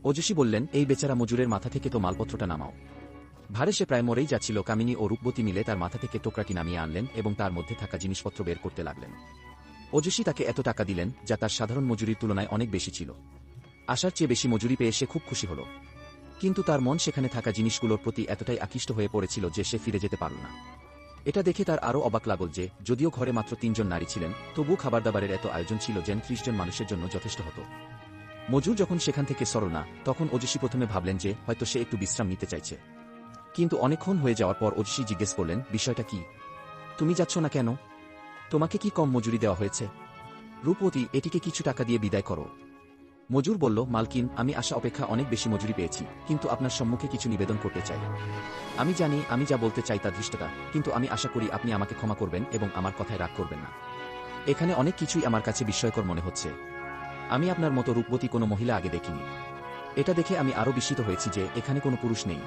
ওজস্বী বললেন, এই বেচারা মজুরের মাথা থেকে তো মালপত্রটা নামাও। ভারে সে প্রায় মরেই যাচ্ছিল। কামিনী ও রূপবতী মিলে তার মাথা থেকে টোকরাটি নামিয়ে আনলেন এবং তার মধ্যে থাকা জিনিসপত্র বের করতে লাগলেন। ওজস্বী তাকে এত টাকা দিলেন যা তার সাধারণ মজুরির তুলনায় অনেক বেশি ছিল। আশার চেয়ে বেশি মজুরি পেয়ে সে খুব খুশি হল, কিন্তু তার মন সেখানে থাকা জিনিসগুলোর প্রতি এতটাই আকৃষ্ট হয়ে পড়েছিল যে সে ফিরে যেতে পারল না। এটা দেখে তার আরও অবাক লাগল যে যদিও ঘরে মাত্র 3 জন নারী ছিলেন, তবুও খাবারদাবারের এত আয়োজন ছিল যেন 30 জন মানুষের জন্য যথেষ্ট হতো। মজুর যখন সেখান থেকে সরল না, তখন ওজস্বী প্রথমে ভাবলেন যে হয়তো সে একটু বিশ্রাম নিতে চাইছে। কিন্তু অনেকক্ষণ হয়ে যাওয়ার পর ওজস্বী জিজ্ঞেস করলেন, বিষয়টা কি? তুমি যাচ্ছ না কেন? তোমাকে কি কম মজুরি দেওয়া হয়েছে? রূপবতী, এটিকে কিছু টাকা দিয়ে বিদায় করো। মজুর বলল, মালকিন, আমি আশা অপেক্ষা অনেক বেশি মজুরি পেয়েছি, কিন্তু আপনার সম্মুখে কিছু নিবেদন করতে চাই। আমি জানি আমি যা বলতে চাই তা ধৃষ্টতা, কিন্তু আমি আশা করি আপনি আমাকে ক্ষমা করবেন এবং আমার কথায় রাগ করবেন না। এখানে অনেক কিছুই আমার কাছে বিস্ময়কর মনে হচ্ছে। আমি আপনার মতো রূপবতী কোনো মহিলা আগে দেখিনি। এটা দেখে আমি আরও বিস্মিত হয়েছি যে এখানে কোনো পুরুষ নেই।